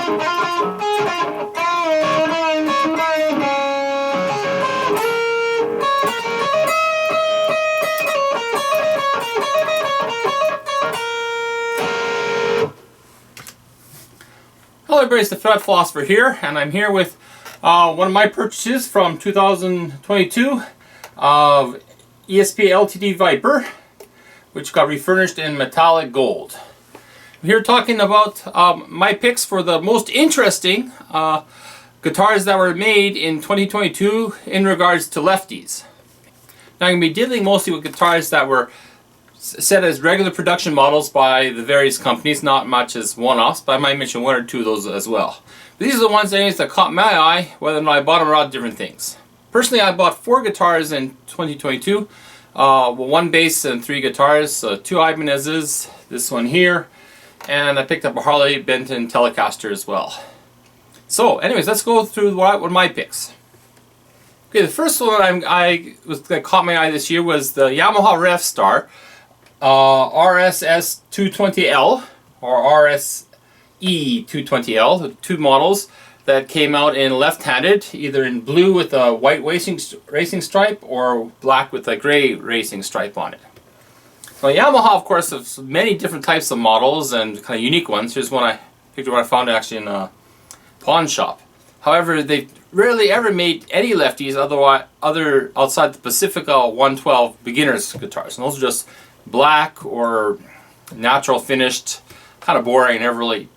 Hello everybody, it's the Fret Philosopher here, and I'm here with one of my purchases from 2022 of ESP LTD Viper, which got refurnished in metallic gold. I'm here talking about my picks for the most interesting guitars that were made in 2022 in regards to lefties. Now I'm going to be dealing mostly with guitars that were set as regular production models by the various companies, not much as one-offs, but I might mention one or two of those as well. But these are the ones that caught my eye, whether or not I bought them or not, different things. Personally, I bought 4 guitars in 2022, one bass and 3 guitars, 2 Ibanez's, this one here, and I picked up a Harley Benton Telecaster as well. So anyways, let's go through what are my picks. Okay, the first one that caught my eye this year was the Yamaha Revstar RSS 220L or RSE 220L, the 2 models that came out in left-handed, either in blue with a white racing stripe or black with a gray racing stripe on it. Well, Yamaha, of course, has many different types of models and kind of unique ones. Here's one I picked up when I found it actually in a pawn shop. However, they've rarely ever made any lefties outside the Pacifica 112 beginners guitars, and those are just black or natural finished, kind of boring, never really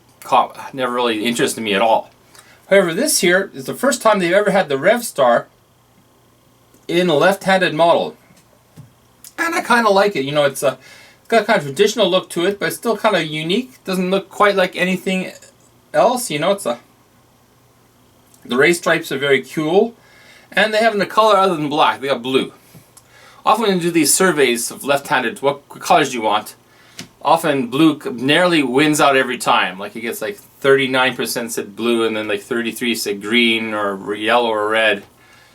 interested me at all. However, this here is the first time they've ever had the Revstar in a left-handed model, and I kind of like it. You know, it's got a kind of traditional look to it, but it's still kind of unique. Doesn't look quite like anything else. You know, the race stripes are very cool, and they have a color other than black. They got blue. Often when you do these surveys of left-handed, what colors do you want? Often blue nearly wins out every time. Like it gets like 39% said blue, and then like 33 said green or yellow or red.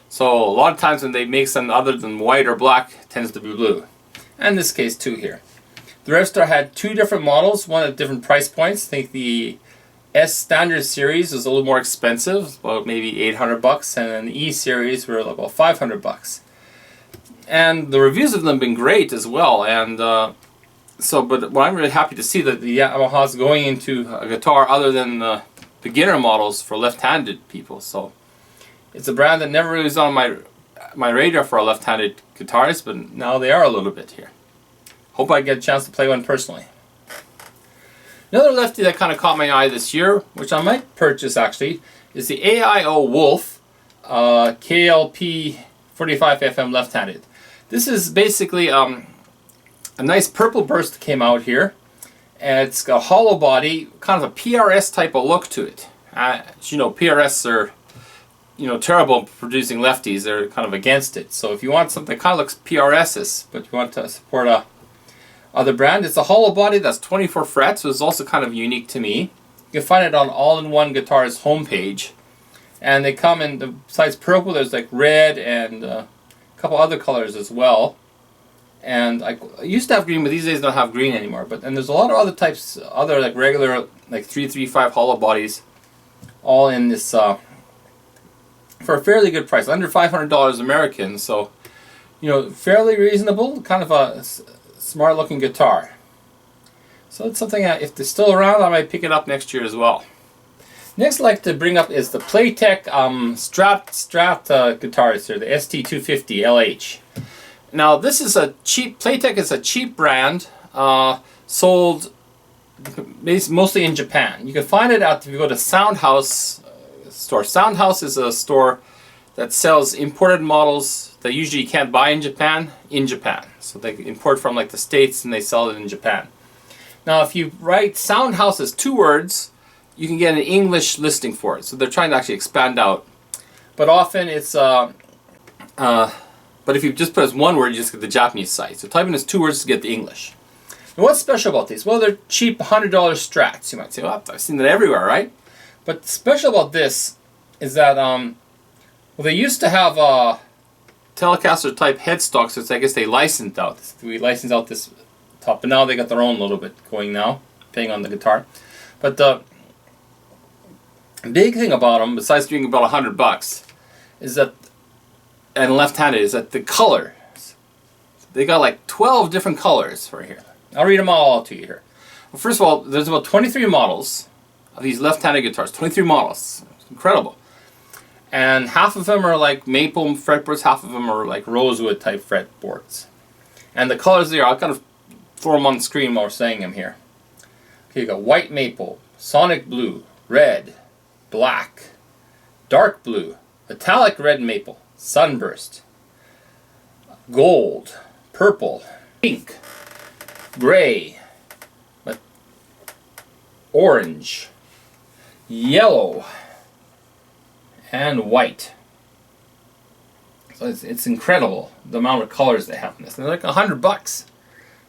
So a lot of times when they make something other than white or black, it tends to be blue. And in this case too here. The Revstar had 2 different models, one at different price points. I think the S Standard series was a little more expensive, about maybe $800, and then the E series were about $500. And the reviews of them have been great as well, and but I'm really happy to see that the Yamaha's going into a guitar other than the beginner models for left-handed people. So it's a brand that never really was on my radar for left-handed guitars, but now they are a little bit here. Hope I get a chance to play one personally. Another lefty that kind of caught my eye this year, which I might purchase actually, is the AIO Wolf KLP 45 FM left-handed. This is basically a nice purple burst that came out here, and it's got a hollow body, kind of a PRS type of look to it. As you know, PRS are terrible at producing lefties. They're kind of against it. So if you want something that kind of looks PRS-ish, but you want to support a other brand, it's a hollow body that's 24 frets, so it's also kind of unique to me. You can find it on All-in-One Guitars homepage, and they come in, besides purple, there's like red and a couple other colors as well. And I used to have green, but these days don't have green anymore. And there's a lot of other types, other like regular, like 335 hollow bodies, all in this for a fairly good price, under $500 American. So, fairly reasonable, kind of a smart looking guitar. So it's something if they're still around, I might pick it up next year as well. Next I'd like to bring up is the Playtech Strat guitars here, the ST250 LH. Now this is a cheap, Playtech is a cheap brand, sold mostly in Japan. You can find it out if you go to Soundhouse store. Soundhouse is a store that sells imported models that usually you can't buy in Japan. So they import from like the States and they sell it in Japan. Now if you write Soundhouse as 2 words, you can get an English listing for it. So they're trying to actually expand out. But often it's, but if you just put as 1 word, you just get the Japanese site. So type in as 2 words to get the English. And what's special about these? Well, they're cheap $100 Strats. You might say, well, I've seen that everywhere, right? But special about this is that, well, they used to have Telecaster type headstocks, so I guess they licensed out. We licensed out this top, but now they got their own little bit going now, depending on the guitar. But Big thing about them, besides being about $100, is that, and left-handed, is that the color. They got like 12 different colors right here. I'll read them all to you here. Well, first of all, there's about 23 models of these left-handed guitars. 23 models. It's incredible. And half of them are like maple fretboards, half of them are like rosewood type fretboards. And the colors there, I'll kind of throw them on the screen while we're saying them here. Okay, you got white maple, sonic blue, red, black, dark blue, metallic red maple, sunburst, gold, purple, pink, gray, orange, yellow, and white. So it's incredible the amount of colors they have in this. And they're like $100.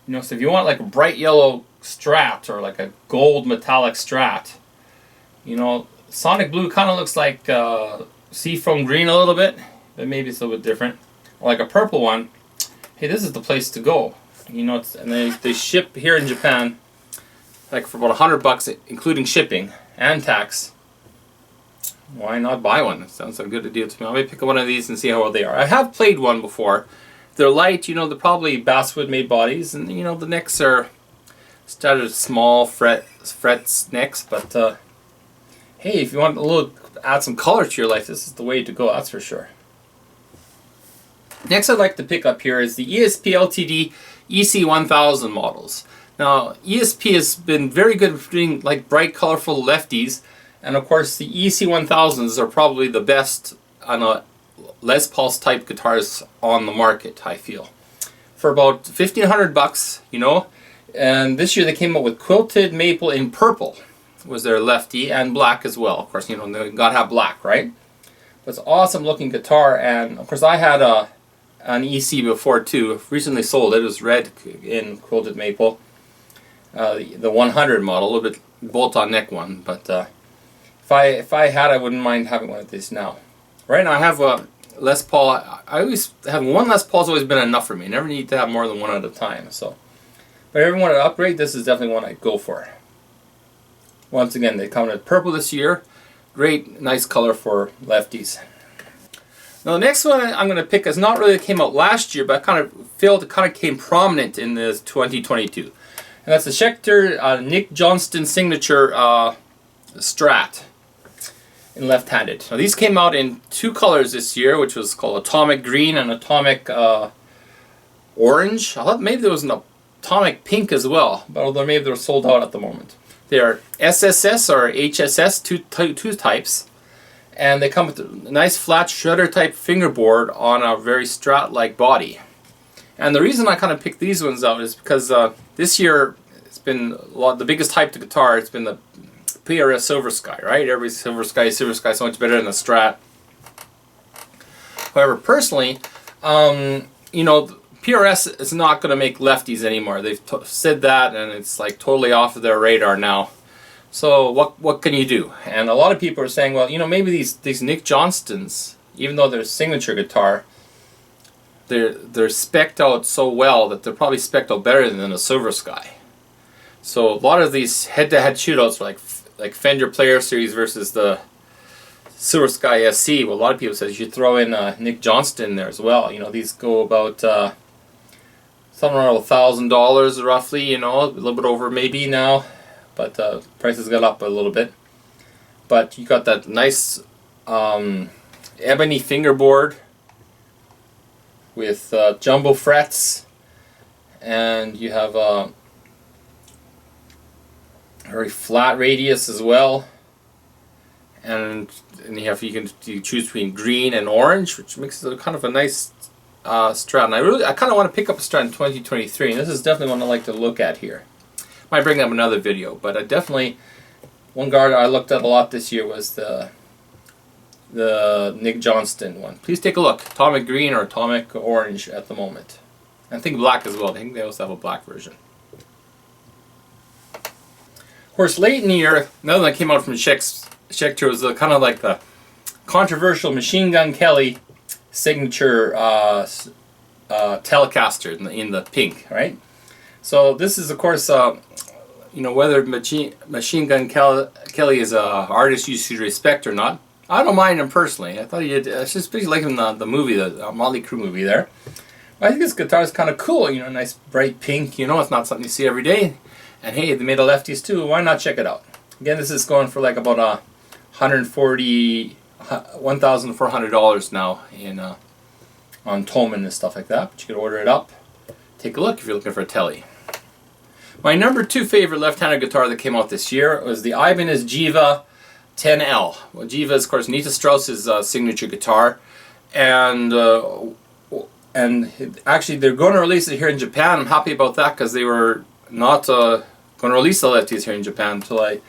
You know, so if you want like a bright yellow Strat or like a gold metallic Strat, you know, sonic blue kind of looks like seafoam green a little bit, but maybe it's a little bit different. Or like a purple one. Hey, this is the place to go. You know, and they ship here in Japan, like for about $100, including shipping and tax. Why not buy one? It sounds like a good deal to me. I may pick up one of these and see how well they are. I have played one before. They're light, you know, they're probably basswood made bodies, and you know the necks are started small frets necks, but hey, if you want a little add some color to your life, this is the way to go, that's for sure. Next I'd like to pick up here is the ESP LTD EC1000 models. Now ESP has been very good at doing like bright colorful lefties, and of course the EC1000s are probably the best on a Les Paul type guitars on the market, I feel. For about $1,500, you know, and this year they came out with quilted maple in purple was their lefty, and black as well. Of course, you know, they gotta have black, right? But it's an awesome looking guitar, and of course I had an EC before too. Recently sold it. It was red in quilted maple. The 100 model, a little bit bolt-on neck one, but if I had, I wouldn't mind having one of these now. Right now I have a Les Paul. I always have one Les Paul's always been enough for me. I never need to have more than one at a time. So, but if everyone to upgrade, this is definitely one I'd go for. Once again, they come in purple this year. Great, nice color for lefties. Now the next one I'm going to pick is not really came out last year, but I kind of feel it kind of came prominent in this 2022. And that's the Schecter Nick Johnston signature Strat in left-handed. Now these came out in two colors this year, which was called Atomic Green and Atomic Orange. I thought maybe there was an Atomic Pink as well, but although maybe they're sold out at the moment. They are SSS or HSS, two types, and they come with a nice flat shredder type fingerboard on a very Strat-like body. And the reason I kind of picked these ones out is because this year it's been the biggest hype to guitar. It's been the PRS Silver Sky, right? Everybody's Silver Sky, so much better than the Strat. However, personally, you know, PRS is not going to make lefties anymore. They've said that, and it's like totally off of their radar now. So what can you do? And a lot of people are saying, well, you know, maybe these Nick Johnstons, even though they're signature guitar, they're spec'd out so well that they're probably spec'd out better than a Silver Sky. So a lot of these head-to-head shootouts are like Fender Player Series versus the Silver Sky SC. Well, a lot of people say you should throw in Nick Johnston there as well. You know, these go about somewhere around $1,000 roughly. You know, a little bit over maybe now, but prices got up a little bit. But you got that nice ebony fingerboard with jumbo frets, and you have a very flat radius as well, and you choose between green and orange, which makes it kind of a nice Strat. And I kind of want to pick up a Strat in 2023, and this is definitely one I like to look at here. Might bring up another video, but I definitely, one guard I looked at a lot this year was the Nick Johnston one. Please take a look. Atomic Green or Atomic Orange at the moment. I think black as well. I think they also have a black version. Of course, late in the year, another one that came out from Schecter was kind of like the controversial Machine Gun Kelly signature Telecaster in the pink, right? So this is, of course, you you know, whether Machine Gun Kelly is a artist you should respect or not. I don't mind him personally. I thought he did. It's just pretty like in the movie, the Motley Crue movie there. I think this guitar is kind of cool. You know, nice bright pink. You know, it's not something you see every day. And hey, they made a Lefties too. Why not check it out? Again, this is going for like about $1,400 now in on Thomann and stuff like that. But you can order it up. Take a look if you're looking for a telly. My number 2 favorite left-handed guitar that came out this year was the Ibanez Jiva 10L. Well, Jiva is, of course, Nita Strauss's signature guitar, and actually they're going to release it here in Japan. I'm happy about that because they were not going to release the Lefties here in Japan until I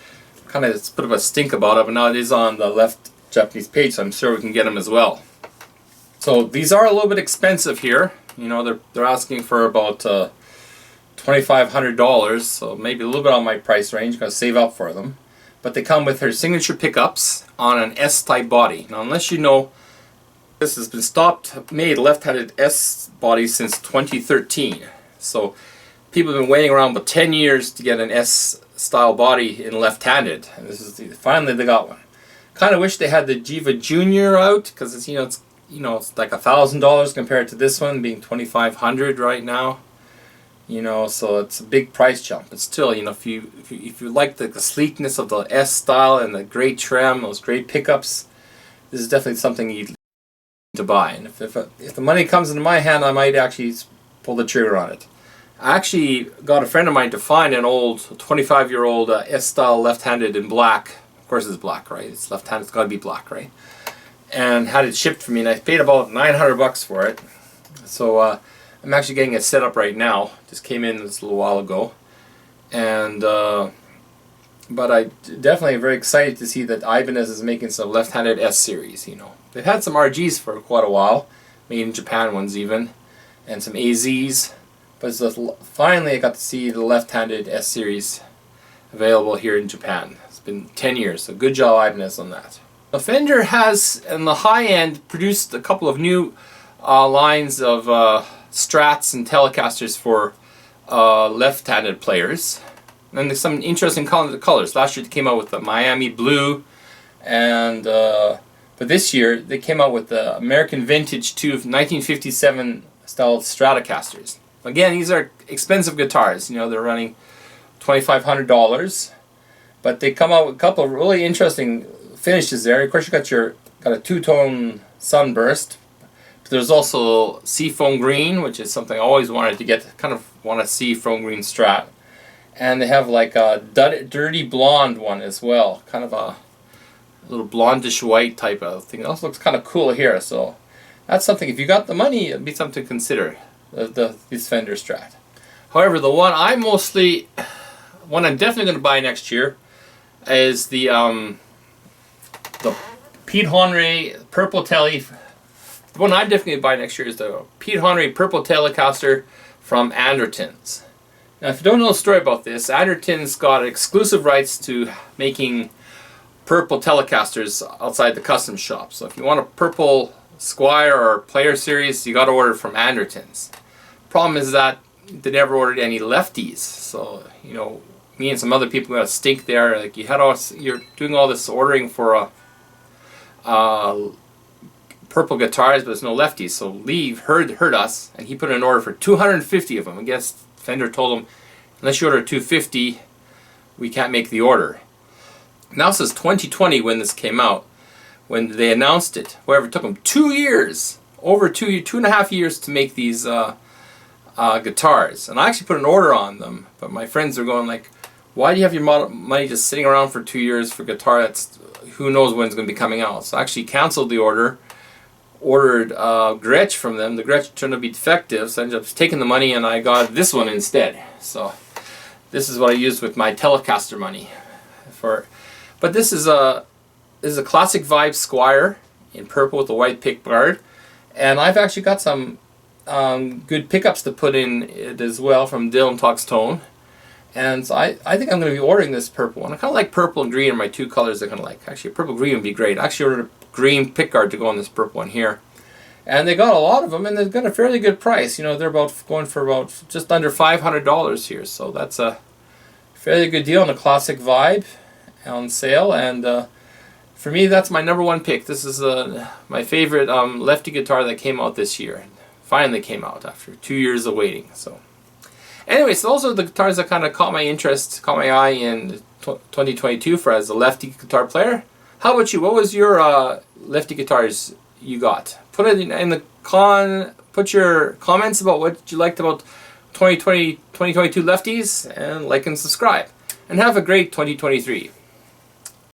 kind of put up a stink about it, but now it is on the left Japanese page, so I'm sure we can get them as well. So these are a little bit expensive here. You know, they're asking for about $2,500, so maybe a little bit on my price range. Gotta save up for them. But they come with her signature pickups on an S-type body. Now, unless you know, this has been made left-handed S body since 2013. So people have been waiting around about 10 years to get an S-style body in left-handed, and this is finally they got one. Kind of wish they had the Jiva Junior out because it's it's like $1,000 compared to this one being $2,500 right now. You know, so it's a big price jump. But still, you know, if you like the sleekness of the S style and the great trem, those great pickups, this is definitely something you need to buy. And if the money comes into my hand, I might actually pull the trigger on it. I actually got a friend of mine to find an old 25-year-old S style left-handed in black. Of course, it's black, right? It's left-handed. It's got to be black, right? And had it shipped for me, and I paid about $900 for it. So I'm actually getting it set up right now. Just came in this a little while ago, and but I definitely am very excited to see that Ibanez is making some left-handed S series. You know, they've had some RGs for quite a while, made in Japan ones even, and some AZs. But finally, I got to see the left-handed S series available here in Japan. It's been 10 years, so good job Ibanez on that. The Fender has, in the high end, produced a couple of new lines of Strats and Telecasters for left-handed players. And there's some interesting colors. Last year they came out with the Miami Blue, and but this year they came out with the American Vintage 2 1957 style Stratocasters. Again, these are expensive guitars. You know, they're running $2,500, but they come out with a couple of really interesting finishes there. Of course, you got a two-tone sunburst. But there's also seafoam green, which is something I always wanted to get. Kind of want a seafoam green Strat. And they have like a dirty blonde one as well, kind of a little blondish white type of thing. It also looks kind of cool here. So that's something. If you got the money, it'd be something to consider. This Fender Strat. However, the one I'm definitely going to buy next year is the Pete Honore Purple Tele. The one I'm definitely going to buy next year is the Pete Honore Purple Telecaster from Andertons. Now, if you don't know the story about this, Andertons got exclusive rights to making purple Telecasters outside the custom shop. So if you want a purple Squire or Player Series, you got to order from Andertons. Problem is that they never ordered any Lefties. So, you know, me and some other people got to stink there. Like you're doing all this ordering for purple guitars, but there's no Lefties. So Lee heard us, and he put in an order for 250 of them. I guess Fender told him, unless you order 250, we can't make the order. Now it says 2020 when this came out, when they announced it. However, it took them 2 years, over 2.5 years to make these guitars. And I actually put an order on them, but my friends are going like, why do you have your money just sitting around for 2 years for a guitar that's who knows when it's going to be coming out? So I actually canceled the order, ordered Gretsch from them. The Gretsch turned out to be defective, so I ended up taking the money and I got this one instead. So this is what I used with my Telecaster money. But this is a classic vibe Squire in purple with a white pick guard, and I've actually got some good pickups to put in it as well from Dylan Talks Tone. And so I think I'm going to be ordering this purple one. I kind of like purple and green are my two colors I kind of like. Actually, purple green would be great. I actually ordered a green pickguard to go on this purple one here. And they got a lot of them, and they've got a fairly good price. You know, they're going for about just under $500 here. So that's a Fairly good deal on the classic vibe on sale, and for me that's my #1 pick. This is my favorite Lefty guitar that came out this year. Finally came out after 2 years of waiting. So anyway, so those are the guitars that kind of caught my interest, caught my eye in 2022 for as a Lefty guitar player. How about you? What was your Lefty guitars you got? Put it in the put your comments about what you liked about 2022 Lefties, and like and subscribe. And have a great 2023.